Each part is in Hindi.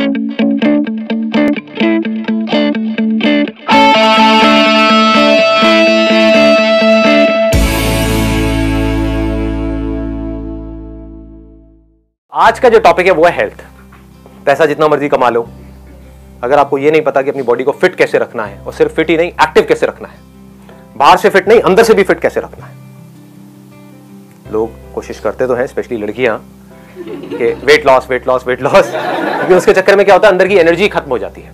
आज का जो टॉपिक है वो है हेल्थ। पैसा जितना मर्जी कमा लो, अगर आपको ये नहीं पता कि अपनी बॉडी को फिट कैसे रखना है, और सिर्फ फिट ही नहीं, एक्टिव कैसे रखना है, बाहर से फिट नहीं अंदर से भी फिट कैसे रखना है। लोग कोशिश करते तो हैं, स्पेशली लड़कियां, कि weight loss weight loss weight loss, क्योंकि उसके चक्कर में क्या होता है, अंदर की एनर्जी खत्म हो जाती है।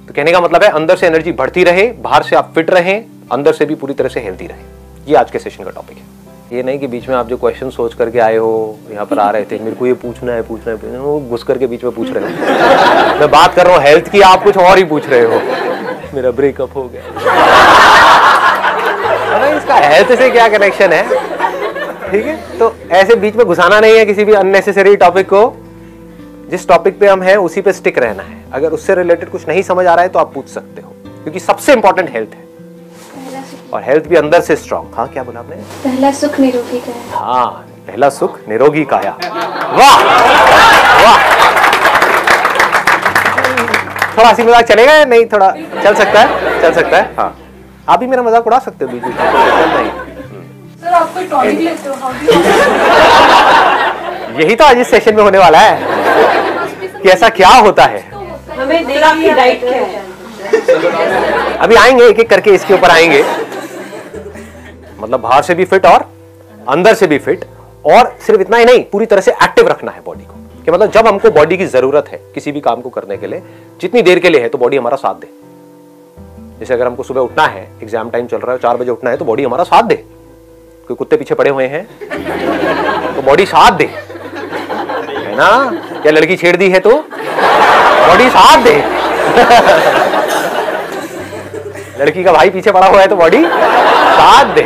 तो कहने का मतलब है अंदर से एनर्जी बढ़ती रहे, बाहर से आप फिट रहें, अंदर से भी पूरी तरह से हेल्थी रहें। ये आज के सेशन का टॉपिक है। ये नहीं कि बीच में आप जो क्वेश्चन सोच करके आए हो, यहाँ पर आ रहे थे, मेरे को ये पूछना है वो घुस करके बीच में पूछ रहे हो। मैं बात कर रहा हूँ हेल्थ की, आप कुछ और ही पूछ रहे हो। मेरा ब्रेकअप हो गया, अरे इसका हेल्थ से क्या कनेक्शन है? ठीक है, तो ऐसे बीच में घुसाना नहीं है किसी भी अननेसेसरी टॉपिक को। जिस टॉपिक पे हम हैं उसी पे स्टिक रहना है। अगर उससे रिलेटेड कुछ नहीं समझ आ रहा है तो आप पूछ सकते हो, क्योंकि सबसे इंपॉर्टेंट हेल्थ है, और हेल्थ भी अंदर से स्ट्रांग। हाँ, क्या बोला आपने? पहला सुख निरोगी काया। हाँ, पहला सुख निरोगी काया। वाह वाह, थोड़ा हंसी मजाक चलेगा या नहीं? थोड़ा चल सकता है, चल सकता है। हाँ, आप भी मेरा मजाक उड़ा सकते हो बीच बीच में, नहीं। सर आप कोई टॉनिक लेते हो? यही तो आज इस सेशन में होने वाला है कि ऐसा क्या होता है। हमें देख आपकी डाइट क्या है? अभी आएंगे, एक एक करके इसके ऊपर आएंगे। मतलब बाहर से भी फिट और अंदर से भी फिट, और सिर्फ इतना ही नहीं, पूरी तरह से एक्टिव रखना है बॉडी को। कि मतलब जब हमको बॉडी की जरूरत है किसी भी काम को करने के लिए, जितनी देर के लिए है, तो बॉडी हमारा साथ दे। जैसे अगर हमको सुबह उठना है, एग्जाम टाइम चल रहा है, 4 बजे उठना है, तो बॉडी हमारा साथ दे। कोई कुत्ते पीछे पड़े हुए हैं तो बॉडी साथ दे, है ना? या लड़की छेड़ दी है तो बॉडी साथ दे। लड़की का भाई पीछे पड़ा हुआ है तो बॉडी साथ दे।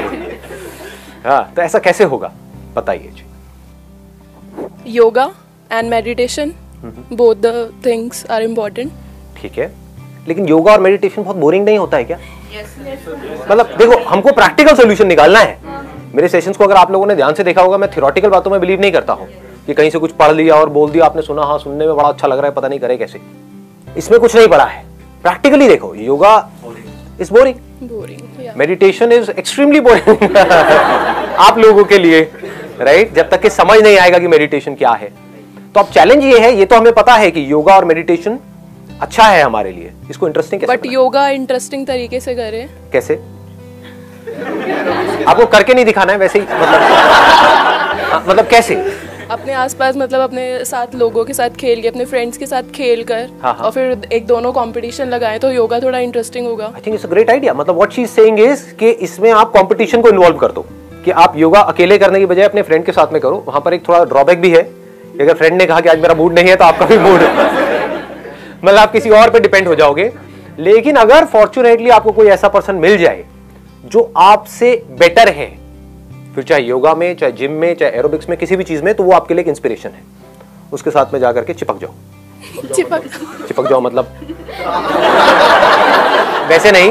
हाँ, तो ऐसा कैसे होगा बताइए जी। Yoga and meditation, both the things are important. ठीक है, लेकिन योगा और मेडिटेशन बहुत बोरिंग नहीं होता है क्या? मतलब देखो, हमको प्रैक्टिकल सोल्यूशन निकालना है। मेरे सेशंस को अगर आप लोगों ने ध्यान से देखा होगा, मैं थ्योरेटिकल बातों में बिलीव नहीं करता हूँ कि कहीं से कुछ पढ़ लिया और बोल दिया, आपने सुना, हाँ सुनने में बड़ा अच्छा लग रहा है, पता नहीं करे कैसे। इसमें कुछ नहीं पड़ा है। प्रैक्टिकली देखो, yoga is boring, meditation is extremely boring आप लोगों के लिए, राइट? जब तक कि समझ नहीं आएगा कि मेडिटेशन क्या है। तो अब चैलेंज ये है, ये तो हमें पता है कि योगा और मेडिटेशन अच्छा है हमारे लिए, इसको इंटरेस्टिंग कैसे? बट योगा इंटरेस्टिंग तरीके से करें। कैसे? आपको करके नहीं दिखाना है वैसे ही, मतलब कैसे? अपने आसपास, मतलब अपने साथ लोगों के साथ खेल के, अपने फ्रेंड्स के साथ खेल कर, हाँ। और फिर एक दोनों कंपटीशन लगाएं तो योगा थोड़ा इंटरेस्टिंग होगा। I think it's a great idea. मतलब what she is saying is कि इसमें आप कंपटीशन को इन्वॉल्व कर दो, कि आप योगा अकेले करने की बजाय अपने फ्रेंड के साथ में करो। वहां पर एक थोड़ा ड्रॉबैक भी है, अगर फ्रेंड ने कहा कि आज मेरा मूड नहीं है तो आपका भी मूड मतलब आप किसी और पे डिपेंड हो जाओगे। लेकिन अगर फॉर्चुनेटली आपको कोई ऐसा पर्सन मिल जाए जो आपसे बेटर है, फिर चाहे योगा में, चाहे जिम में, चाहे एरोबिक्स में, किसी भी चीज में, तो वो आपके लिए एक इंस्पिरेशन है। उसके साथ में जाकर के चिपक जाओ। चिपक जाओ मतलब वैसे नहीं,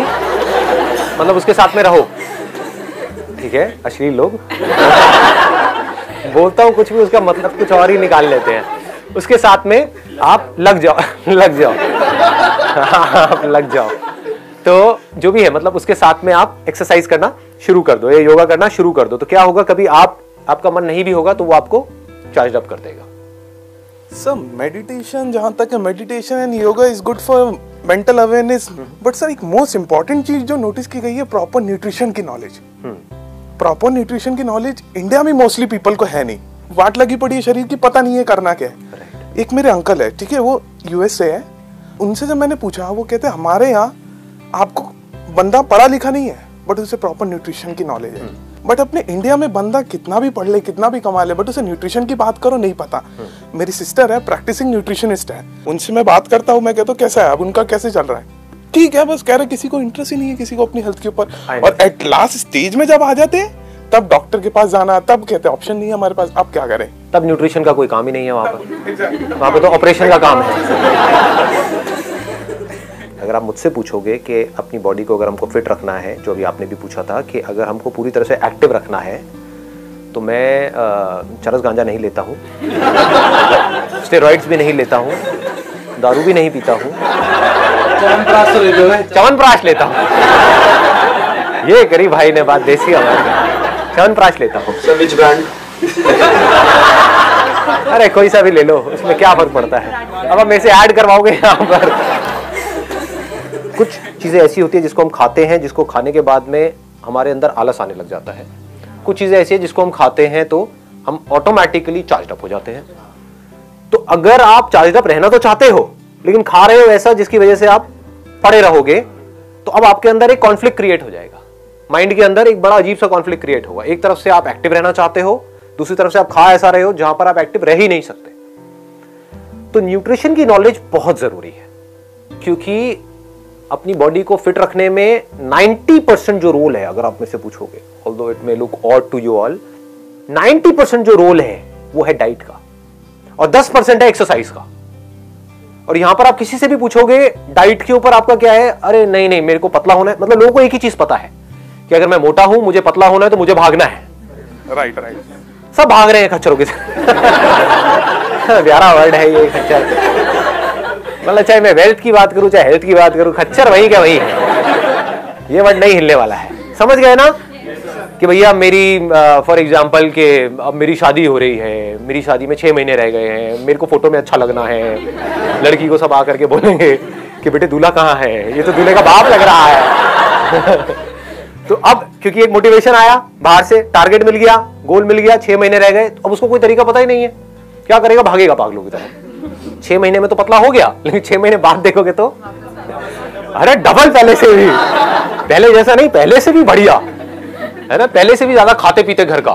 मतलब उसके साथ में रहो। ठीक है, अश्लील लोग बोलता हूं कुछ भी, उसका मतलब कुछ और ही निकाल लेते हैं। उसके साथ में आप लग जाओ लग जाओ आप लग जाओ। तो जो भी है, मतलब उसके साथ में आप एक्सरसाइज करना शुरू कर दो, या योगा करना शुरू कर दो। तो क्या होगा, कभी आपका मन नहीं भी होगा तो वो आपको चार्ज अप कर देगा। सर मेडिटेशन, जहां तक है, meditation and yoga is good for mental awareness, but sir एक मोस्ट इंपॉर्टेंट चीज जो नोटिस की गई है, प्रॉपर न्यूट्रिशन की नॉलेज। प्रॉपर न्यूट्रिशन की नॉलेज इंडिया में मोस्टली पीपल को है नहीं। वाट लगी पड़ी है शरीर की, पता नहीं है करना क्या है। एक मेरे अंकल है, ठीक है, वो यूएस से है। उनसे जब मैंने पूछा, वो कहते हैं हमारे यहाँ आपको बंदा पढ़ा लिखा नहीं है बट उसे प्रॉपर न्यूट्रिशन की नॉलेज है। बट अपने इंडिया में बंदा कितना भी पढ़ ले, कितना भी कमा ले, बट उसे न्यूट्रिशन की बात करो नहीं पता। मेरी सिस्टर है, प्रैक्टिसिंग न्यूट्रिशनिस्ट है, उनसे मैं बात करता हूँ, मैं कहता हूँ कैसा है, अब उनका कैसे चल रहा है, ठीक है, बस कह रहे किसी को इंटरेस्ट ही नहीं है, किसी को अपनी हेल्थ के ऊपर। और एट लास्ट स्टेज में जब आ जाते हैं, तब डॉक्टर के पास जाना, तब कहते हैं ऑप्शन नहीं है हमारे पास, अब क्या करें। तब न्यूट्रिशन का कोई काम ही नहीं है वहां पर। वहां पर तो ऑपरेशन का काम है। अगर आप मुझसे पूछोगे कि अपनी बॉडी को अगर हमको फिट रखना है, जो अभी आपने भी पूछा था कि अगर हमको पूरी तरह से एक्टिव रखना है, तो मैं चरस गांजा नहीं लेता हूँ, स्टेरॉइड्स भी नहीं लेता हूँ, दारू भी नहीं पीता हूँ, च्यवनप्राश तो लेते हो? च्यवनप्राश लेता हूँ। ये करी भाई ने बात देसी हमारी, च्यवनप्राश लेता हूँ। Which brand? अरे कोई सा भी ले लो, उसमें क्या फर्क पड़ता है। अब मेरे से ऐड करवाओगे यहाँ पर। कुछ चीजें ऐसी होती है जिसको हम खाते हैं, जिसको खाने के बाद में हमारे अंदर आलस आने लग जाता है। कुछ चीजें ऐसी है जिसको हम खाते हैं तो हम ऑटोमेटिकली चार्ज अप हो जाते हैं। तो अगर आप चार्ज अप रहना तो चाहते हो, लेकिन खा रहे हो ऐसा जिसकी वजह से आप पड़े रहोगे, तो अब आपके अंदर एक कॉन्फ्लिक्ट क्रिएट हो जाएगा। माइंड के अंदर एक बड़ा अजीब सा कॉन्फ्लिक्ट क्रिएट होगा। एक तरफ से आप एक्टिव रहना चाहते हो, दूसरी तरफ से आप खा ऐसा रहे हो जहां पर आप एक्टिव रह ही नहीं सकते। तो न्यूट्रिशन की नॉलेज बहुत जरूरी है, क्योंकि अपनी बॉडी को फिट रखने में 90% जो रोल है, अगर आप में से पूछोगे, although it may look odd to you all, 90% जो रोल है वो है डाइट का और 10% है एक्सरसाइज का। और यहां पर आप किसी से भी पूछोगे डाइट के ऊपर आपका क्या है, अरे नहीं नहीं मेरे को पतला होना है। मतलब लोगों को एक ही चीज पता है कि अगर मैं मोटा हूं, मुझे पतला होना है, तो मुझे भागना है। राइट राइट, सब भाग रहे हैं खच्चरों की तरह। प्यारा वर्ड है ये खच्चर। मतलब चाहे मैं वेल्थ की बात करूं, चाहे हेल्थ की बात करूं, खच्चर वही क्या वही है। ये वर्ड नहीं हिलने वाला है। समझ गए ना कि भैया मेरी फॉर एग्जाम्पल के अब मेरी शादी हो रही है, मेरी शादी में 6 महीने रह गए हैं, मेरे को फोटो में अच्छा लगना है। लड़की को सब आकर के बोलेंगे कि बेटे दूल्हा कहाँ है, ये तो दूल्हे का बाप लग रहा है। तो अब क्योंकि एक मोटिवेशन आया बाहर से, टारगेट मिल गया, गोल मिल गया, 6 महीने रह गए, अब उसको कोई तरीका पता ही नहीं है, क्या करेगा, भागेगा पागलों की तरह। 6 महीने में तो पतला हो गया, लेकिन 6 महीने बाद देखोगे तो अरे डबल पहले से भी, पहले जैसा नहीं, पहले से भी बढ़िया है ना, पहले से भी ज्यादा खाते पीते घर का।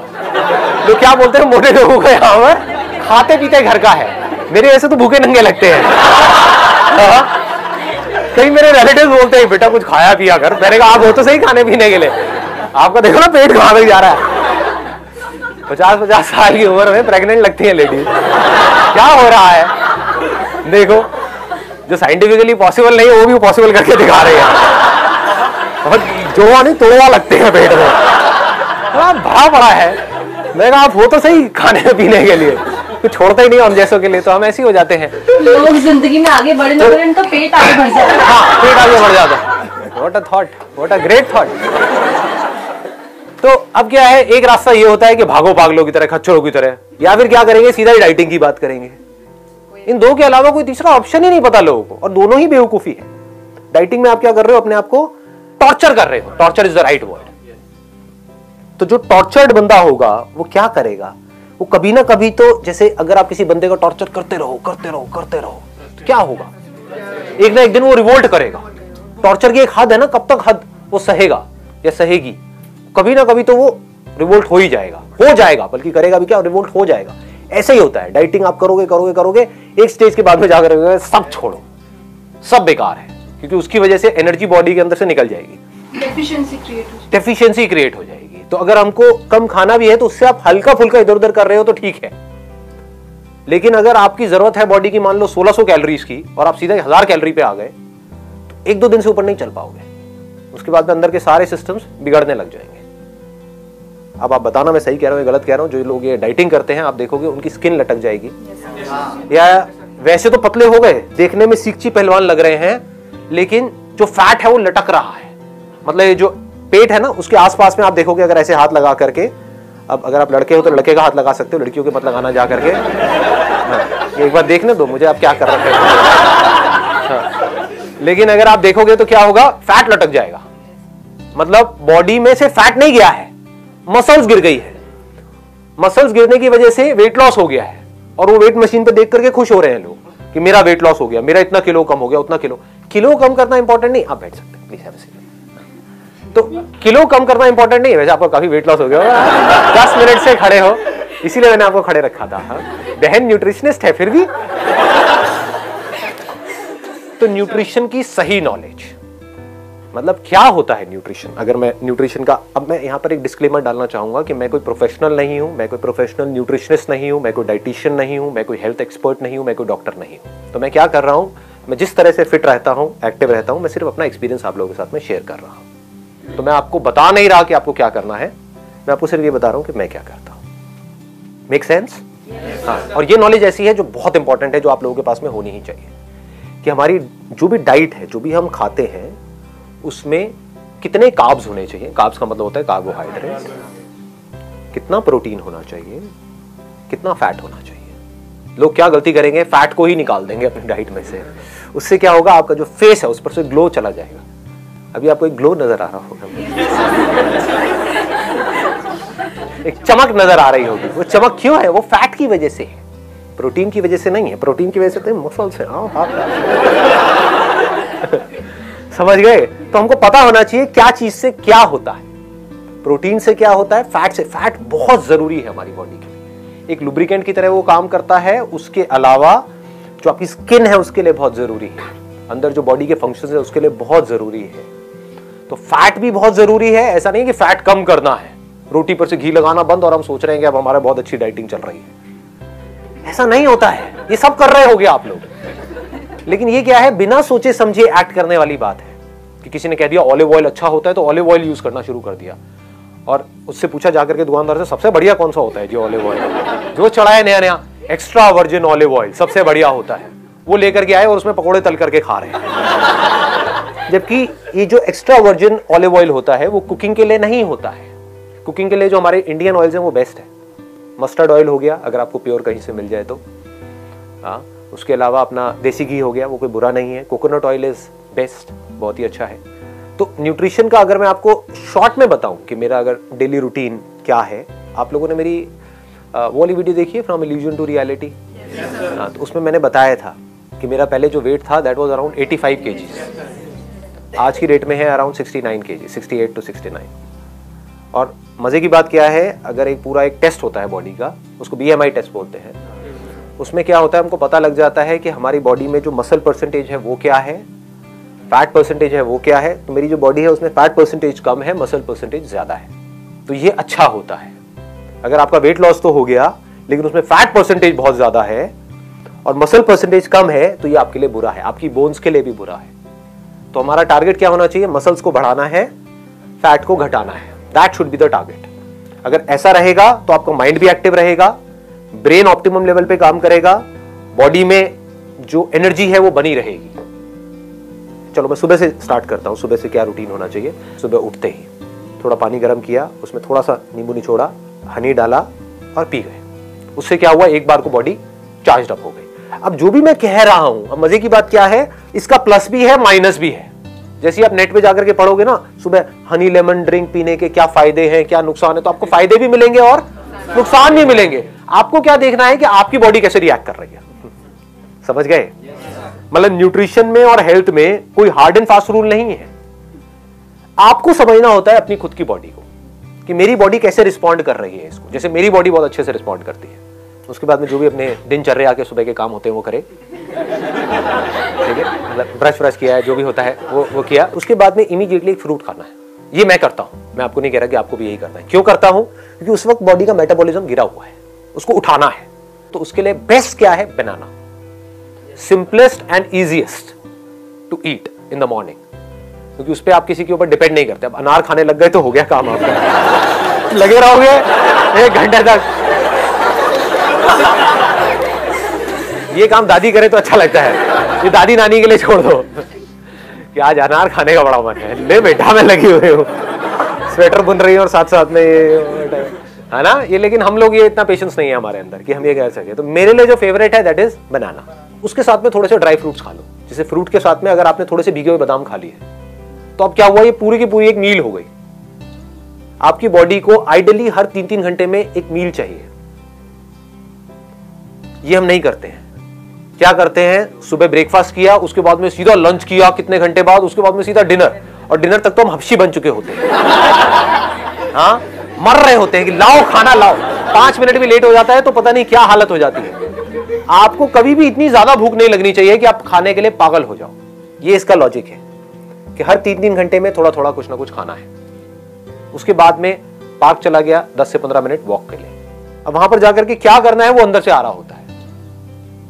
तो क्या बोलते हैं मोटे लोगों को यहाँ पर, खाते पीते घर का है। मेरे ऐसे तो भूखे नंगे लगते हैं। कई मेरे रिलेटिव बोलते हैं बेटा कुछ खाया पिया कर। मैंने कहा आप हो तो सही खाने पीने के लिए, आपका देखो ना पेट कहाँ तक जा रहा है। 50-50 साल की उम्र में प्रेग्नेंट लगती है लेडीज, क्या हो रहा है। देखो जो साइंटिफिकली पॉसिबल नहीं है वो भी पॉसिबल करके दिखा रहे हैं। और जोड़ा नहीं तोड़वा लगते हैं पेट में, भरा पड़ा है। मैं कहा आप हो तो सही खाने पीने के लिए, कुछ छोड़ता ही नहीं हम जैसों के लिए, तो हम ऐसे ही हो जाते हैं। लोग जिंदगी में आगे बढ़े ना बढ़े, उनका पेट आगे बढ़ जाता है। हाँ, पेट आगे बढ़ जाता है। What a thought, what a great thought. तो अब क्या है, एक रास्ता ये होता है कि भागो पागलों की तरह, खच्चरों की तरह, या फिर क्या करेंगे, सीधा ही डाइटिंग की बात करेंगे। इन दो के अलावा कोई तीसरा ऑप्शन ही नहीं पता लोगों को, और दोनों ही बेवकूफी है। डाइटिंग में आप क्या कर रहे हो, अपने आप को टॉर्चर कर रहे हो। Torture is the right word. तो जो टॉर्चर्ड बंदा होगा वो क्या करेगा, वो कभी ना कभी तो, जैसे अगर आप किसी बंदे को टॉर्चर करते रहो करते रहो करते रहो, तो क्या होगा, एक ना एक दिन वो रिवोल्ट करेगा। टॉर्चर की एक हद है ना, कब तक हद वो सहेगा या सहेगी, कभी ना कभी तो वो रिवोल्ट हो ही जाएगा, हो जाएगा, बल्कि करेगा भी क्या, रिवोल्ट हो जाएगा। ऐसे ही होता है, डाइटिंग आप करोगे करोगे करोगे, एक स्टेज के बाद में जाकर सब छोड़ो, सब बेकार है, क्योंकि उसकी वजह से एनर्जी बॉडी के अंदर से निकल जाएगी, डेफिशिएंसी क्रिएट हो जाएगी। तो अगर हमको कम खाना भी है तो उससे आप हल्का फुल्का इधर उधर कर रहे हो तो ठीक है, लेकिन अगर आपकी जरूरत है बॉडी की मान लो 1600 कैलोरीज की और आप सीधे 1000 कैलोरी पे आ गए, तो 1-2 दिन से ऊपर नहीं चल पाओगे। उसके बाद में अंदर के सारे सिस्टम्स बिगड़ने लग जाएंगे। अब आप बताना मैं सही कह रहा हूँ या गलत कह रहा हूँ, जो लोग ये डाइटिंग करते हैं आप देखोगे उनकी स्किन लटक जाएगी, या वैसे तो पतले हो गए, देखने में सीखची पहलवान लग रहे हैं, लेकिन जो फैट है वो लटक रहा है। मतलब ये जो पेट है ना, उसके आसपास में आप देखोगे अगर ऐसे हाथ लगा करके, अब अगर आप लड़के हो तो लड़के का हाथ लगा सकते हो, लड़कियों के मत लगाना जा करके। हाँ, एक बार देखने दो मुझे आप क्या कर रहे हैं। हाँ, लेकिन अगर आप देखोगे तो क्या होगा, फैट लटक जाएगा। मतलब बॉडी में से फैट नहीं गया है, मसल्स गिर गई है। मसल्स गिरने की वजह से वेट लॉस हो गया है, और वो वेट मशीन पे देख करके खुश हो रहे हैं लोग कि मेरा वेट लॉस हो गया, मेरा इतना किलो कम हो गया, उतना किलो कम करना इंपॉर्टेंट नहीं। आप बैठ सकते हैं प्लीज, तो किलो कम करना इंपॉर्टेंट नहीं है। वैसे आपको काफी वेट लॉस हो गया, 10 मिनट से खड़े हो, इसीलिए मैंने आपको खड़े रखा था। हाँ? बहन न्यूट्रिशनिस्ट है फिर भी। तो न्यूट्रिशन की सही नॉलेज, मतलब क्या होता है न्यूट्रिशन। अगर मैं न्यूट्रिशन का, अब मैं यहाँ पर एक डिस्क्लेमर डालना चाहूंगा कि मैं कोई प्रोफेशनल नहीं हूं, मैं कोई प्रोफेशनल न्यूट्रिशनिस्ट नहीं हूं, मैं कोई डाइटिशियन नहीं हूं, मैं कोई हेल्थ एक्सपर्ट नहीं हूं, मैं कोई डॉक्टर नहीं हूं। तो मैं क्या कर रहा हूं, मैं जिस तरह से फिट रहता हूं, एक्टिव रहता हूं, मैं सिर्फ अपना एक्सपीरियंस आप लोगों के साथ में शेयर कर रहा हूं। तो मैं आपको बता नहीं रहा कि आपको क्या करना है, मैं आपको सिर्फ ये बता रहा हूं कि मैं क्या करता हूं। Make sense? हाँ, और ये नॉलेज ऐसी है जो बहुत इंपॉर्टेंट है, जो आप लोगों के पास में होनी ही चाहिए। कि हमारी जो भी डाइट है, जो भी हम खाते हैं, उसमें कितने कार्ब्स होने चाहिए। कार्ब्स का मतलब होता है कार्बोहाइड्रेट, कितना प्रोटीन होना चाहिए, कितना फैट होना चाहिए। लोग क्या गलती करेंगे, फैट को ही निकाल देंगे अपनी डाइट में से। उससे क्या होगा, आपका जो फेस है उस पर से ग्लो चला जाएगा। अभी आपको एक ग्लो नजर आ रहा होगा, एक चमक नजर आ रही होगी। वो चमक क्यों है? वो फैट की वजह से है, प्रोटीन की वजह से नहीं है। प्रोटीन की वजह से तो मसल्स है। समझ गए? तो हमको पता होना चाहिए क्या चीज से क्या होता है, प्रोटीन से क्या होता है, फैट से। फैट बहुत जरूरी है हमारी बॉडी के लिए, एक लुब्रिकेंट की तरह वो काम करता है। उसके अलावा जो आपकी स्किन है उसके लिए बहुत जरूरी है, अंदर जो बॉडी के फंक्शंस है उसके लिए बहुत जरूरी है। तो फैट भी बहुत जरूरी है। ऐसा नहीं कि फैट कम करना है, रोटी पर से घी लगाना बंद और हम सोच रहे हैं कि अब हमारा बहुत अच्छी डाइटिंग चल रही है। ऐसा नहीं होता है। ये सब कर रहे होगे आप लोग, लेकिन ये क्या है, बिना सोचे समझे एक्ट करने वाली बात है। कि किसी ने कह दिया ऑलिव ऑयल अच्छा होता है तो ऑलिव ऑयल यूज करना शुरू कर दिया, और उससे पूछा जाकर के दुकानदार से सबसे बढ़िया कौन सा होता है जी ऑलिव ऑयल, जो चढ़ा है नया नया एक्स्ट्रा वर्जिन ऑलिव ऑयल सबसे बढ़िया होता है, वो लेकर के आए और उसमें पकोड़े तल करके खा रहे हैं। जबकि ये जो एक्स्ट्रा वर्जिन ऑलिव ऑयल होता है वो कुकिंग के लिए नहीं होता है। कुकिंग के लिए जो हमारे इंडियन ऑयल्स हैं वो बेस्ट है। मस्टर्ड ऑयल हो गया, अगर आपको प्योर कहीं से मिल जाए तो। हाँ, उसके अलावा अपना देसी घी हो गया, वो कोई बुरा नहीं है। कोकोनट ऑयल इज बेस्ट, बहुत ही अच्छा है। तो न्यूट्रिशन का अगर मैं आपको शॉर्ट में बताऊं कि मेरा अगर डेली रूटीन क्या है, आप लोगों ने मेरी वो वाली वीडियो देखी है, फ्रॉम इल्यूजन टू रियलिटी। तो उसमें मैंने बताया था कि मेरा पहले जो वेट था दैट वाज अराउंड 85 kg, आज की डेट में है अराउंड 69 kg, 68 to 69। और मजे की बात क्या है, अगर एक पूरा एक टेस्ट होता है बॉडी का, उसको BMI टेस्ट बोलते हैं, उसमें क्या होता है, हमको पता लग जाता है कि हमारी बॉडी में जो मसल परसेंटेज है वो क्या है, फैट परसेंटेज है वो क्या है। तो मेरी जो बॉडी है उसमें फैट परसेंटेज कम है, मसल परसेंटेज ज्यादा है, तो ये अच्छा होता है। अगर आपका वेट लॉस तो हो गया लेकिन उसमें फैट परसेंटेज बहुत ज्यादा है और मसल परसेंटेज कम है, तो ये आपके लिए बुरा है, आपकी बोन्स के लिए भी बुरा है। तो हमारा टारगेट क्या होना चाहिए, मसल्स को बढ़ाना है, फैट को घटाना है। That should be the target. अगर ऐसा रहेगा तो आपका माइंड भी एक्टिव रहेगा, ब्रेन ऑप्टिमम लेवल पे काम करेगा, बॉडी में जो एनर्जी है वो बनी रहेगी। चलो मैं सुबह से स्टार्ट करता हूं, सुबह से क्या रूटीन होना चाहिए। सुबह उठते ही थोड़ा पानी गर्म किया, उसमें थोड़ा सा नींबू निचोड़ा, हनी डाला और पी गए। उससे क्या हुआ, एक बार को बॉडी चार्ज अप हो गई। अब जो भी मैं कह रहा हूं, अब मजे की बात क्या है, इसका प्लस भी है माइनस भी है। जैसे आप नेट पे जाकर के पढ़ोगे ना, सुबह हनी लेमन ड्रिंक पीने के क्या फायदे हैं, क्या नुकसान है, तो आपको फायदे भी मिलेंगे और नुकसान भी मिलेंगे। आपको क्या देखना है कि आपकी बॉडी कैसे रिएक्ट कर रही है। समझ गए? मतलब न्यूट्रिशन में और हेल्थ में कोई हार्ड एंड फास्ट रूल नहीं है। आपको समझना होता है अपनी खुद की बॉडी को कि मेरी बॉडी कैसे रिस्पॉन्ड कर रही है इसको। जैसे मेरी बॉडी बहुत अच्छे से रिस्पॉन्ड करती है, उसके बाद में जो भी अपने दिनचर्या के सुबह के काम होते हैं वो करे, ठीक है, मतलब ब्रश किया है, जो भी होता है वो किया। उसके बाद में इमीडिएटली एक फ्रूट खाना है। ये मैं करता हूं, मैं आपको नहीं कह रहा कि आपको भी यही करना है। क्यों करता हूं? क्योंकि उस वक्त बॉडी का मेटाबॉलिज्म गिरा हुआ है, उसको उठाना है। तो उसके लिए बेस्ट क्या है, banana. Simplest and easiest to eat in the morning, क्योंकि उस पर आप किसी के ऊपर डिपेंड नहीं करते। अब अनार खाने लग गए तो हो गया काम आपका। लगे रहोगे 1 घंटे तक, ये काम दादी करे तो अच्छा लगता है, ये दादी नानी के लिए छोड़ दो कि आज अनार खाने का बड़ा मन है, ले बेटा मैं लगी हुई हूँ, स्वेटर बुन रही हूँ और साथ साथ में ये है ना ये। लेकिन हम लोग ये इतना पेशेंस नहीं है हमारे अंदर कि हम ये कह सके। तो मेरे लिए जो फेवरेट है दैट इज बनाना। उसके साथ में थोड़े से ड्राई फ्रूट्स खा लो। जैसे फ्रूट के साथ में अगर आपने थोड़े से भीगे हुए बादाम खा लिए तो अब क्या हुआ, ये पूरी की पूरी एक मील हो गई। आपकी बॉडी को आइडियली हर 3-3 घंटे में एक मील चाहिए। ये हम नहीं करते हैं। क्या करते हैं, सुबह ब्रेकफास्ट किया, उसके बाद में सीधा लंच किया, कितने घंटे बाद उसके बाद में सीधा डिनर, और डिनर तक तो हम हफ्शी बन चुके होते हैं। हाँ, मर रहे होते हैं कि लाओ खाना लाओ। 5 मिनट भी लेट हो जाता है तो पता नहीं क्या हालत हो जाती है। आपको कभी भी इतनी ज्यादा भूख नहीं लगनी चाहिए कि आप खाने के लिए पागल हो जाओ। ये इसका लॉजिक है कि हर 3-3 घंटे में थोड़ा थोड़ा कुछ ना कुछ खाना है। उसके बाद में पार्क चला गया, 10 से 15 मिनट वॉक के लिए। अब वहां पर जाकर के क्या करना है वो अंदर से आ रहा होता है।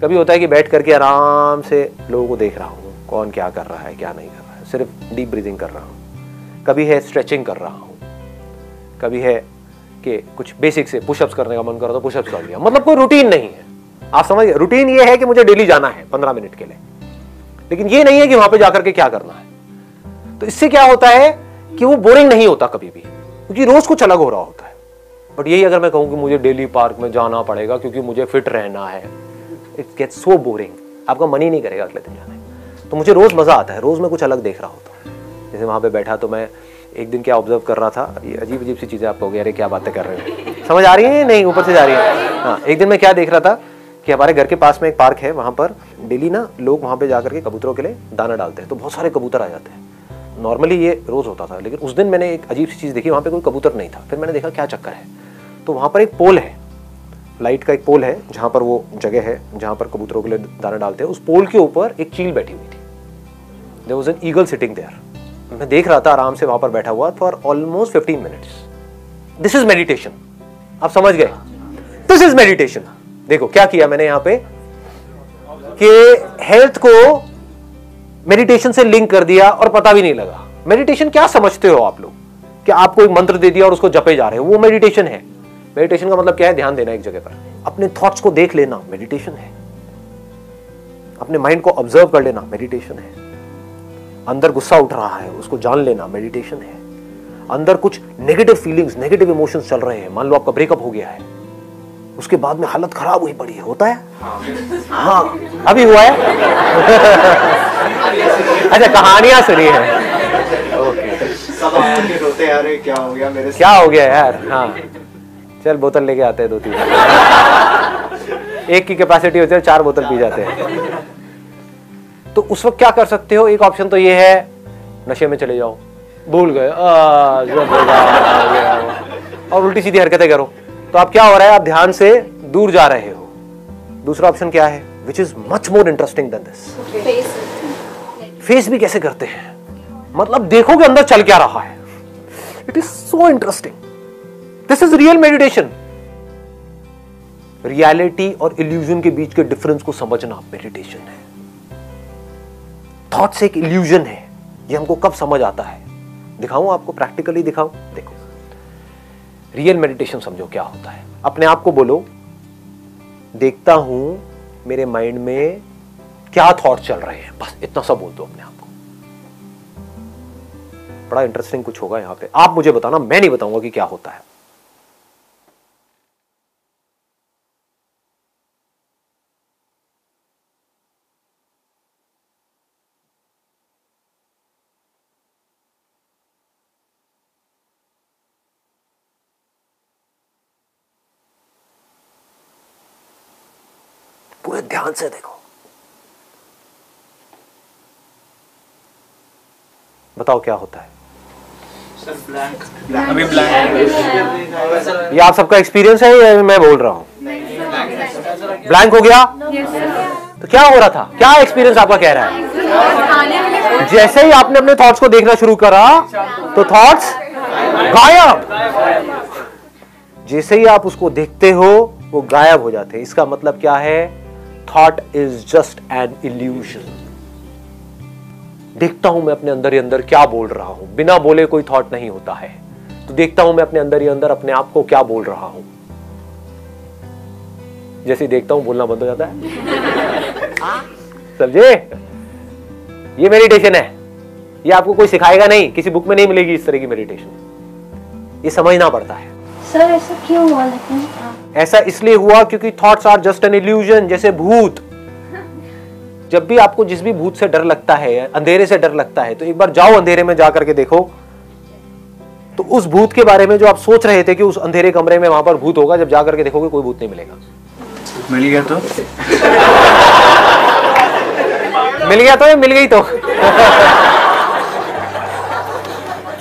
कभी होता है कि बैठ करके आराम से लोगों को देख रहा हूं, कौन क्या कर रहा है क्या नहीं कर रहा है, सिर्फ डीप ब्रीदिंग कर रहा हूं। कभी है स्ट्रेचिंग कर रहा हूं, कभी है कि कुछ बेसिक से पुशअप्स करने का मन कर रहा तो पुशअप्स कर लिया। मतलब कोई रूटीन नहीं है। आप समझ गए? रूटीन ये है कि मुझे डेली जाना है 15 मिनट के लिए। लेकिन ये नहीं है कि वहां पे जाकर के क्या करना है। तो इससे क्या होता है कि वो बोरिंग नहीं होता कभी भी, क्योंकि रोज कुछ अलग हो रहा होता है। बट यही अगर मैं कहूं कि मुझे डेली पार्क में जाना पड़ेगा क्योंकि मुझे फिट रहना है, इट गेट्स सो बोरिंग, आपका मन ही नहीं करेगा अगले दिन जाने। तो मुझे रोज मजा आता है, रोज मैं कुछ अलग देख रहा होता हूँ। जैसे वहां पे बैठा तो मैं एक दिन क्या ऑब्जर्व कर रहा था, ये अजीब अजीब सी चीजें आप कहोगे अरे क्या बातें कर रहे हो, समझ आ रही है नहीं, ऊपर से जा रही है। हाँ, एक दिन मैं क्या देख रहा था कि हमारे घर के पास में एक पार्क है, वहां पर डेली ना लोग वहां पे जाकर के कबूतरों के लिए दाना डालते हैं, तो बहुत सारे कबूतर आ जाते हैं। नॉर्मली ये रोज होता था, लेकिन उस दिन मैंने एक अजीब सी चीज देखी, वहां पे कोई कबूतर नहीं था। फिर मैंने देखा क्या चक्कर है, तो वहां पर एक पोल है, लाइट का एक पोल है, जहां पर वो जगह है जहां पर कबूतरों के लिए दाना डालते हैं। उस पोल के ऊपर एक चील बैठी हुई थी, there was an eagle sitting there. मैं देख रहा था आराम से वहां पर बैठा हुआ for almost 15 minutes. This is meditation, आप समझ गए, दिस इज मेडिटेशन। देखो क्या किया मैंने यहां पे कि हेल्थ को मेडिटेशन से लिंक कर दिया और पता भी नहीं लगा। मेडिटेशन क्या समझते हो आप लोग, कि आपको एक मंत्र दे दिया और उसको जपे जा रहे हो, वो मेडिटेशन है। मेडिटेशन का मतलब क्या है, ध्यान देना एक जगह पर, अपने थॉट्स को देख लेना मेडिटेशन है, अपने माइंड को ऑब्जर्व कर लेना मेडिटेशन है, अंदर गुस्सा उठ रहा है उसको जान लेना मेडिटेशन है, अंदर कुछ नेगेटिव फीलिंग्स नेगेटिव इमोशंस चल रहे हैं, मान लो आपका ब्रेकअप हो गया है, उसके बाद में हालत खराब हुई पड़ी है, होता है हाँ अभी हुआ है अच्छा कहानियां सुनी है, ओके रोते यार क्या हो गया मेरे, क्या हो गया यार, हाँ चल बोतल लेके आते हैं 2-3 एक की कैपेसिटी होती है 4 बोतल पी जाते हैं। तो उस वक्त क्या कर सकते हो, एक ऑप्शन तो ये है नशे में चले जाओ, भूल गए और उल्टी सीधी हरकतें करो, तो आप क्या हो रहा है, आप ध्यान से दूर जा रहे हो। दूसरा ऑप्शन क्या है, which is much more interesting than this, face भी कैसे करते हैं, मतलब देखो कि अंदर चल क्या रहा है, it is so interesting, this is real meditation. Reality और इल्यूजन के बीच के डिफरेंस को समझना मेडिटेशन है। थॉट्स एक इल्यूजन है, ये हमको कब समझ आता है, दिखाऊं आपको, प्रैक्टिकली दिखाऊं, देखो रियल मेडिटेशन समझो क्या होता है। अपने आप को बोलो, देखता हूं मेरे माइंड में क्या थॉट चल रहे हैं, बस इतना सा बोल दो अपने आप को। बड़ा इंटरेस्टिंग कुछ होगा यहां पे, आप मुझे बताना, मैं नहीं बताऊंगा कि क्या होता है। पूरे ध्यान से देखो, बताओ क्या होता है। अभी ब्लैंक, ये आप सबका एक्सपीरियंस है या मैं बोल रहा हूं, ब्लैंक हो गया, तो क्या हो रहा था, क्या एक्सपीरियंस आपका कह रहा है। जैसे ही आपने अपने थॉट्स को देखना शुरू करा तो थॉट्स गायब, जैसे ही आप उसको देखते हो वो गायब हो जाते हैं। इसका मतलब क्या है, thought is just an illusion. देखता हूं मैं अपने अंदर ही अंदर क्या बोल रहा हूं, बिना बोले कोई थॉट नहीं होता है, तो देखता हूं मैं अपने अंदर ही अंदर अपने आप को क्या बोल रहा हूं। जैसे देखता हूं बोलना बंद हो जाता है समझे, ये मेडिटेशन है, ये आपको कोई सिखाएगा नहीं, किसी बुक में नहीं मिलेगी इस तरह की मेडिटेशन, ये समझना पड़ता है। सर ऐसा क्यों हुआ, लेकिन ऐसा इसलिए हुआ क्योंकि thoughts are just an illusion. जैसे भूत, जब भी आपको जिस भी भूत से डर लगता है, अंधेरे से डर लगता है, तो एक बार जाओ अंधेरे में जा करके देखो, तो उस भूत के बारे में जो आप सोच रहे थे कि उस अंधेरे कमरे में वहां पर भूत होगा, जब जा करके देखोगे कोई भूत नहीं मिलेगा। मिल गया तो मिल गया तो या मिल गई तो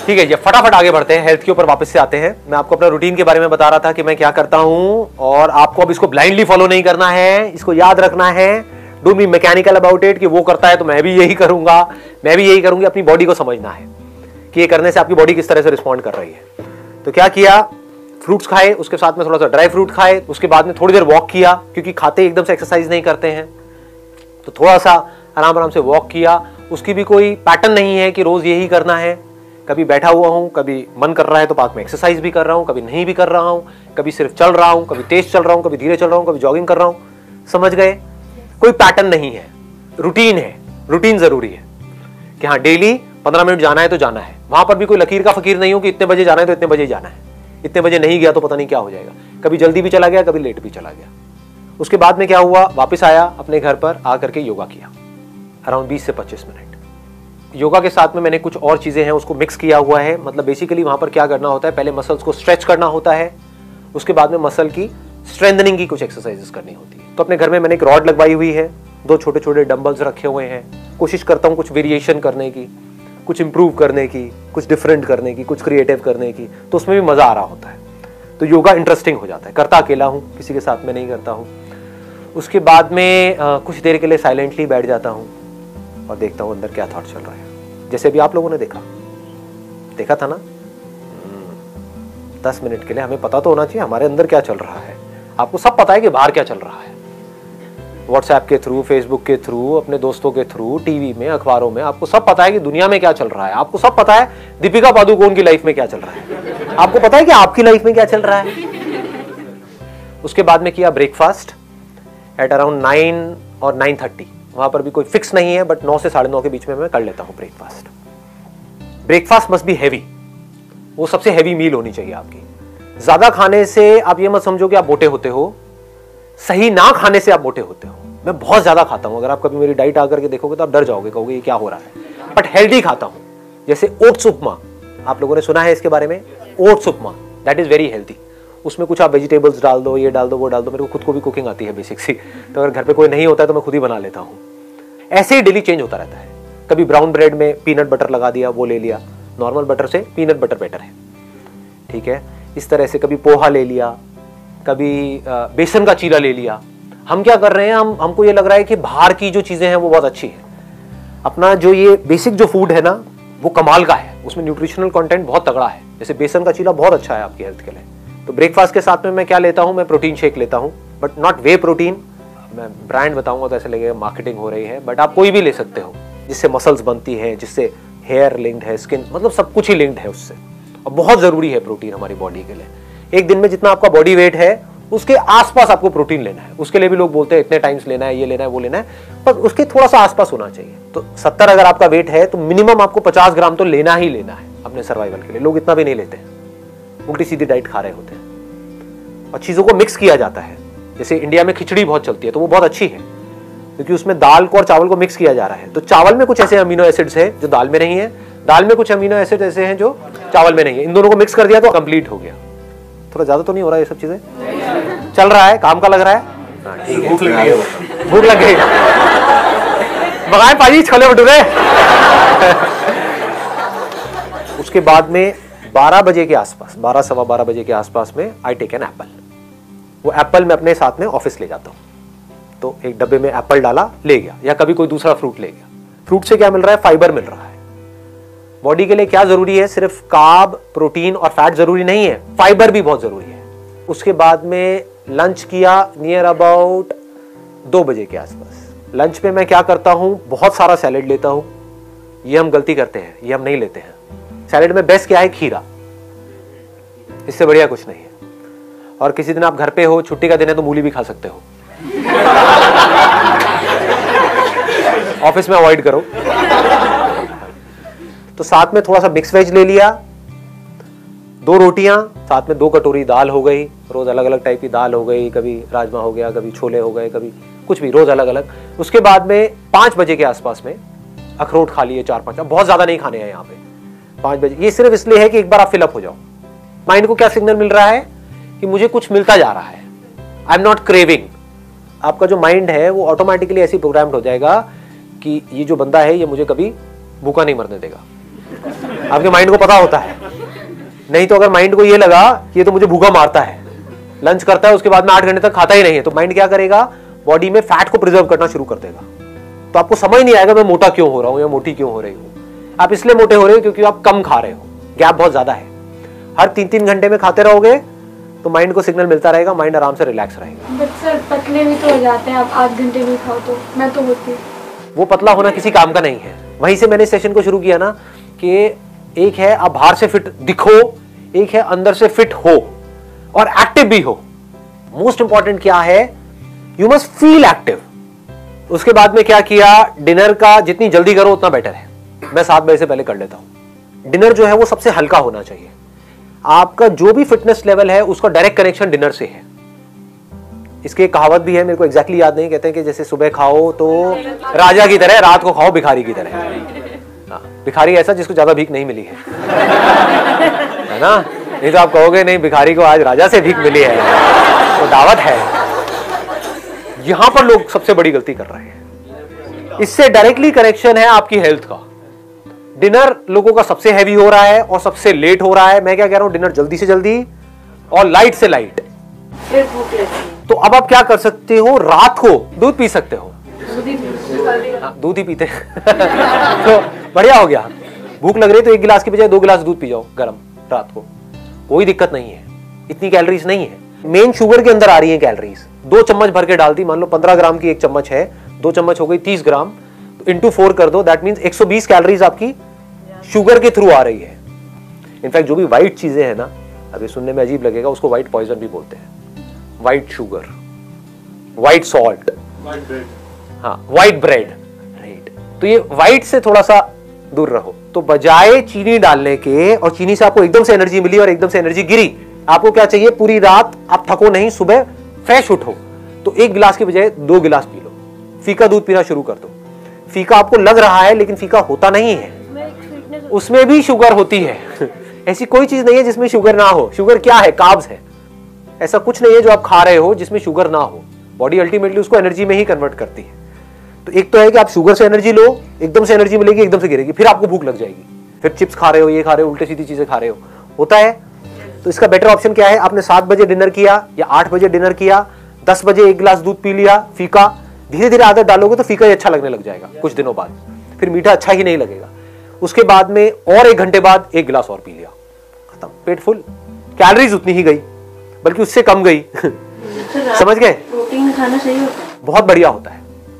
ठीक है, ये फटाफट आगे बढ़ते हैं, हेल्थ के ऊपर वापस से आते हैं। मैं आपको अपना रूटीन के बारे में बता रहा था कि मैं क्या करता हूं, और आपको अब इसको ब्लाइंडली फॉलो नहीं करना है, इसको याद रखना है। Don't be mechanical about it कि वो करता है तो मैं भी यही करूंगा, मैं भी यही करूंगी। अपनी बॉडी को समझना है कि ये करने से आपकी बॉडी किस तरह से रिस्पॉन्ड कर रही है। तो क्या किया, फ्रूट्स खाए, उसके साथ में थोड़ा सा ड्राई फ्रूट खाए, उसके बाद में थोड़ी देर वॉक किया, क्योंकि खाते एकदम से एक्सरसाइज नहीं करते हैं, तो थोड़ा सा आराम आराम से वॉक किया। उसकी भी कोई पैटर्न नहीं है कि रोज यही करना है, कभी बैठा हुआ हूं, कभी मन कर रहा है तो पार्क में एक्सरसाइज भी कर रहा हूं, कभी नहीं भी कर रहा हूं, कभी सिर्फ चल रहा हूं, कभी तेज चल रहा हूं, कभी धीरे चल रहा हूं, कभी जॉगिंग कर रहा हूं। समझ गए, कोई पैटर्न नहीं है, रूटीन है। रूटीन जरूरी है कि हाँ डेली 15 मिनट जाना है तो जाना है। वहां पर भी कोई लकीर का फकीर नहीं हो कि इतने बजे जाना है तो इतने बजे जाना है, इतने बजे नहीं गया तो पता नहीं क्या हो जाएगा। कभी जल्दी भी चला गया, कभी लेट भी चला गया। उसके बाद में क्या हुआ, वापस आया अपने घर पर आकर के योगा किया अराउंड 20 से 25 मिनट। योगा के साथ में मैंने कुछ और चीजें हैं उसको मिक्स किया हुआ है। मतलब बेसिकली वहां पर क्या करना होता है, पहले मसल्स को स्ट्रेच करना होता है, उसके बाद में मसल की स्ट्रेंथनिंग की कुछ एक्सरसाइजेस करनी होती है। तो अपने घर में मैंने एक रॉड लगवाई हुई है, 2 छोटे छोटे डंबल्स रखे हुए हैं। कोशिश करता हूँ कुछ वेरिएशन करने की, कुछ इंप्रूव करने की, कुछ डिफरेंट करने की, कुछ क्रिएटिव करने की, तो उसमें भी मजा आ रहा होता है। तो योगा इंटरेस्टिंग हो जाता है। करता अकेला हूँ, किसी के साथ में नहीं करता हूँ। उसके बाद में कुछ देर के लिए साइलेंटली बैठ जाता हूँ और देखता हूँ अंदर क्या थॉट चल रहा है। जैसे भी आप लोगों ने देखा था ना, 10 मिनट के लिए हमें पता तो होना चाहिए हमारे अंदर क्या चल रहा है। आपको सब पता है कि बाहर क्या चल रहा है, व्हाट्सएप के थ्रू, फेसबुक के थ्रू, अपने दोस्तों के थ्रू, टीवी में, अखबारों में, आपको सब पता है कि दुनिया में क्या चल रहा है। आपको सब पता है दीपिका पादुकोण की लाइफ में क्या चल रहा है, आपको पता है कि आपकी लाइफ में क्या चल रहा है। उसके बाद में किया ब्रेकफास्ट एट अराउंड 9 और 9:30। वहां पर भी कोई फिक्स नहीं है, बट 9 से 9:30 के बीच में मैं कर लेता हूं breakfast. Breakfast must be heavy, वो सबसे हैवी मील होनी चाहिए आपकी। ज्यादा खाने से आप ये मत समझो कि आप मोटे होते हो, सही ना खाने से आप मोटे होते हो। मैं बहुत ज्यादा खाता हूं, अगर आप कभी मेरी डाइट आकर के देखोगे तो आप डर जाओगे, कहोगे ये क्या हो रहा है। बट हेल्दी खाता हूं, जैसे ओट्स उपमा, आप लोगों ने सुना है इसके बारे में, oats upma, that is very healthy. उसमें कुछ आप वेजिटेबल्स डाल दो, ये डाल दो, वो डाल दो। मेरे को खुद को भी कुकिंग आती है बेसिक सी, तो अगर घर पे कोई नहीं होता है तो मैं खुद ही बना लेता हूँ। ऐसे ही डेली चेंज होता रहता है। कभी ब्राउन ब्रेड में पीनट बटर लगा दिया, वो ले लिया, नॉर्मल बटर से पीनट बटर बेटर है, ठीक है। इस तरह से कभी पोहा ले लिया, कभी बेसन का चीला ले लिया। हम क्या कर रहे हैं, हमको ये लग रहा है कि बाहर की जो चीजें हैं वो बहुत अच्छी है। अपना जो ये बेसिक जो फूड है ना, वो कमाल का है, उसमें न्यूट्रिशनल कंटेंट बहुत तगड़ा है। जैसे बेसन का चीला बहुत अच्छा है आपकी हेल्थ के लिए। तो ब्रेकफास्ट के साथ में मैं क्या लेता हूं, मैं प्रोटीन शेक लेता हूं, बट नॉट वे प्रोटीन। मैं ब्रांड बताऊंगा तो ऐसे लगेगा मार्केटिंग हो रही है, बट आप कोई भी ले सकते हो, जिससे मसल्स बनती है, जिससे हेयर लिंक्ड है, स्किन, मतलब सब कुछ ही लिंक्ड है उससे। और बहुत जरूरी है प्रोटीन हमारी बॉडी के लिए। एक दिन में जितना आपका बॉडी वेट है उसके आसपास आपको प्रोटीन लेना है। उसके लिए भी लोग बोलते हैं इतने टाइम्स लेना है, ये लेना है, वो लेना है, पर उसके थोड़ा सा आसपास होना चाहिए। तो 70 अगर आपका वेट है तो मिनिमम आपको 50 ग्राम तो लेना ही लेना है अपने सर्वाइवल के लिए। लोग इतना भी नहीं लेते हैं, उल्टी सीधी डाइट खा रहे होते हैं। और चीजों को मिक्स किया जाता है। जैसे इंडिया में खिचड़ी बहुत चलती है, तो वो बहुत अच्छी है क्योंकि उसमें दाल को और चावल को मिक्स किया जा रहा है। तो चावल में कुछ ऐसे अमीनो एसिड्स है जो दाल में नहीं है, दाल में कुछ अमीनो एसिड ऐसे हैं जो चावल में नहीं है। इन दोनों को मिक्स कर दिया तो कंप्लीट हो गया। थोड़ा ज्यादा तो नहीं हो रहा है, ये सब चीजें चल रहा है, काम का लग रहा है। ठीक है, भूख लग गई, मंगाए पाजी छोले भटूरे। उसके बाद में 12 बजे के आसपास, 12 सवा 12 बजे के आसपास में आई टेक एन एप्पल। वो एप्पल मैं अपने साथ में ऑफिस ले जाता हूँ, तो एक डब्बे में एप्पल डाला, ले गया, या कभी कोई दूसरा फ्रूट ले गया। फ्रूट से क्या मिल रहा है, फाइबर मिल रहा है। बॉडी के लिए क्या जरूरी है, सिर्फ कार्ब, प्रोटीन और फैट जरूरी नहीं है, फाइबर भी बहुत जरूरी है। उसके बाद में लंच किया नियर अबाउट 2 बजे के आसपास। लंच में मैं क्या करता हूं, बहुत सारा सैलेड लेता हूं। ये हम गलती करते हैं, ये हम नहीं लेते हैं। सैलेड में बेस्ट क्या है, खीरा, इससे बढ़िया कुछ नहीं है। और किसी दिन आप घर पे हो, छुट्टी का दिन है, तो मूली भी खा सकते हो। ऑफिस में अवॉइड करो। तो साथ में थोड़ा सा मिक्स वेज ले लिया, 2 रोटियां, साथ में 2 कटोरी दाल हो गई। रोज अलग अलग टाइप की दाल हो गई, कभी राजमा हो गया, कभी छोले हो गए, कभी कुछ भी, रोज अलग अलग। उसके बाद में 5 बजे के आसपास में अखरोट खा लिए 4-5, बहुत ज्यादा नहीं खाने हैं यहाँ पे। 5 बजे ये सिर्फ इसलिए है कि एक बार आप फिलअप हो जाओ। माइंड को क्या सिग्नल मिल रहा है कि मुझे कुछ मिलता जा रहा है, आई एम नॉट क्रेविंग। आपका जो माइंड है वो ऑटोमेटिकली ऐसी प्रोग्राम्ड हो जाएगा कि ये जो बंदा है ये मुझे कभी भूखा नहीं मरने देगा। आपके माइंड को पता होता है। नहीं तो अगर माइंड को ये लगा कि ये तो मुझे भूखा मारता है, लंच करता है उसके बाद में 8 घंटे तक खाता ही नहीं है, तो माइंड क्या करेगा, बॉडी में फैट को प्रिजर्व करना शुरू कर देगा। तो आपको समझ नहीं आएगा मैं मोटा क्यों हो रहा हूं या मोटी क्यों हो रही हूं। आप इसलिए मोटे हो रहे हो क्योंकि आप कम खा रहे हो, गैप बहुत ज्यादा है। हर 3-3 घंटे में खाते रहोगे तो माइंड को सिग्नल मिलता रहेगा, माइंड आराम से रिलैक्स रहेगा। बट सर पतले भी तो हो जाते हैं, आप 8 घंटे भी खाओ तो। मैं तो होती, वो पतला होना किसी काम का नहीं है। वहीं से मैंने सेशन को शुरू किया ना कि एक है आप बाहर से फिट दिखो, एक है अंदर से फिट हो और एक्टिव भी हो। मोस्ट इंपॉर्टेंट क्या है, यू मस्ट फील एक्टिव। उसके बाद में क्या किया, डिनर का जितनी जल्दी करो उतना बेटर है। मैं 7 बजे से पहले कर लेता हूं। डिनर जो है वो सबसे हल्का होना चाहिए। आपका जो भी फिटनेस लेवल है उसका डायरेक्ट कनेक्शन डिनर से है। इसकी एक कहावत भी है, मेरे को एग्जैक्टली याद नहीं, कहते हैं कि जैसे सुबह खाओ तो राजा की तरह, रात को खाओ भिखारी की तरह। हाँ, भिखारी ऐसा जिसको ज्यादा भीख नहीं मिली है ना। नहीं तो आप कहोगे नहीं भिखारी को आज राजा से भीख मिली है, तो दावत है। यहां पर लोग सबसे बड़ी गलती कर रहे हैं। इससे डायरेक्टली कनेक्शन है आपकी हेल्थ का। डिनर लोगों का सबसे हैवी हो रहा है और सबसे लेट हो रहा है। मैं क्या कह रहा हूं, डिनर जल्दी से जल्दी और लाइट से लाइट। फिर भूख लगती है। तो अब आप क्या कर सकते हो, रात को दूध पी सकते हो। दूध ही पीते तो बढ़िया हो गया। भूख लग रही तो 1 गिलास की बजाय 2 गिलास दूध पी जाओ गरम रात को, कोई दिक्कत नहीं है। इतनी कैलोरीज नहीं है। मेन शुगर के अंदर आ रही है कैलोरीज। 2 चम्मच भर के डाल दी, मान लो 15 ग्राम की 1 चम्मच है, 2 चम्मच हो गई 30 ग्राम, तो इंटू 4 कर दो, दैट मीन्स 120 कैलोरीज आपकी शुगर के थ्रू आ रही है। इनफैक्ट जो भी व्हाइट चीजें हैं ना, अभी सुनने में अजीब लगेगा, उसको व्हाइट पॉइजन भी बोलते हैं। व्हाइट शुगर, व्हाइट सॉल्ट, हाँ व्हाइट ब्रेड, राइट। तो ये व्हाइट से थोड़ा सा दूर रहो। तो बजाय चीनी डालने के, और चीनी से आपको एकदम से एनर्जी मिली और एकदम से एनर्जी गिरी, आपको क्या चाहिए, पूरी रात आप थको नहीं, सुबह फ्रेश उठो। तो 1 गिलास की बजाय 2 गिलास पी लो। फीका दूध पीना शुरू कर दो। फीका आपको लग रहा है लेकिन फीका होता नहीं है, उसमें भी शुगर होती है। ऐसी कोई चीज नहीं है जिसमें शुगर ना हो। शुगर क्या है, कार्ब्स है। ऐसा कुछ नहीं है जो आप खा रहे हो जिसमें शुगर ना हो। बॉडी अल्टीमेटली उसको एनर्जी में ही कन्वर्ट करती है। तो एक तो है कि आप शुगर से एनर्जी लो, एकदम से एनर्जी मिलेगी, एकदम से गिरेगी, फिर आपको भूख लग जाएगी, फिर चिप्स खा रहे हो, ये खा रहे हो, उल्टे सीधी चीजें खा रहे हो, होता है। तो इसका बेटर ऑप्शन क्या है, आपने 7 बजे डिनर किया या 8 बजे डिनर किया, 10 बजे 1 गिलास दूध पी लिया, फीका। धीरे धीरे आदत डालोगे तो फीका ही अच्छा लगने लग जाएगा कुछ दिनों बाद, फिर मीठा अच्छा ही नहीं लगेगा। उसके बाद में और 1 घंटे बाद 1 गिलास और पी लिया, खत्म, पेट फुल। कैलोरीज उतनी ही गई, बल्कि उससे कम गई। समझ गए। प्रोटीन खाना सही होता है, बहुत बढ़िया होता है।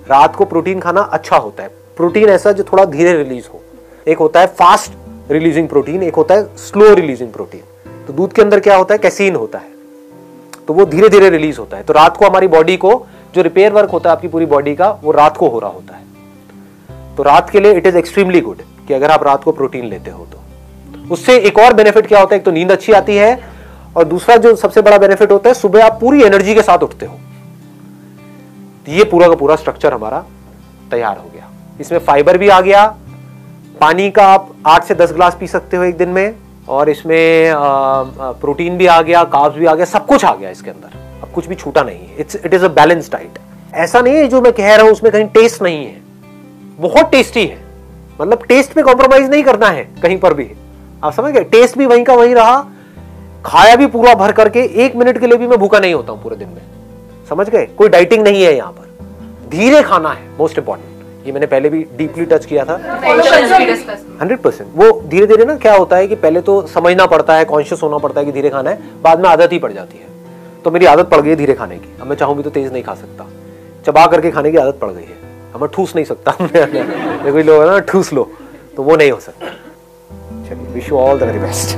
रात को प्रोटीन खाना अच्छा होता है। प्रोटीन ऐसा जो थोड़ा धीरे रिलीज हो। एक होता है फास्ट रिलीजिंग प्रोटीन, एक होता है स्लो रिलीजिंग प्रोटीन। तो दूध के अंदर क्या होता है, कैसीन होता है, तो वो धीरे धीरे रिलीज होता है। तो रात को हमारी बॉडी को जो रिपेयर वर्क होता है आपकी पूरी बॉडी का, वो रात को हो रहा होता है। तो रात के लिए इट इज एक्सट्रीमली गुड कि अगर आप रात को प्रोटीन लेते हो तो। उससे एक और बेनिफिट क्या होता है, एक तो नींद अच्छी आती है, और दूसरा जो सबसे बड़ा बेनिफिट होता है, सुबह आप पूरी एनर्जी के साथ उठते हो। ये पूरा का पूरा स्ट्रक्चर हमारा तैयार हो गया। इसमें फाइबर भी आ गया, पानी का आप 8 से 10 गिलास पी सकते हो एक दिन में, और इसमें प्रोटीन भी आ गया, कार्ब्स भी आ गया, सब कुछ आ गया इसके अंदर। अब कुछ भी छूटा नहीं है। It is a balance diet. ऐसा नहीं है जो मैं कह रहा हूं उसमें कहीं टेस्ट नहीं है, बहुत टेस्टी है। मतलब टेस्ट पे कॉम्प्रोमाइज नहीं करना है कहीं पर भी। आप समझ गए, टेस्ट भी वहीं का वहीं रहा, खाया भी पूरा भर करके, 1 मिनट के लिए भी मैं भूखा नहीं होता हूं पूरे दिन में। समझ गए, कोई डाइटिंग नहीं है यहां पर। धीरे खाना है मोस्ट इंपॉर्टेंट। ये मैंने पहले भी डीपली टच किया था। 100%। वो धीरे धीरे ना क्या होता है कि पहले तो समझना पड़ता है, कॉन्शियस होना पड़ता है कि धीरे खाना है, बाद में आदत ही पड़ जाती है। तो मेरी आदत पड़ गई है धीरे खाने की। अब मैं चाहूं भी तो तेज नहीं खा सकता, चबा करके खाने की आदत पड़ गई है। अब मैं ठूस नहीं सकता। कोई लोग है ना ठूस लो, तो वो नहीं हो सकता। चलिए, wish you all the very best.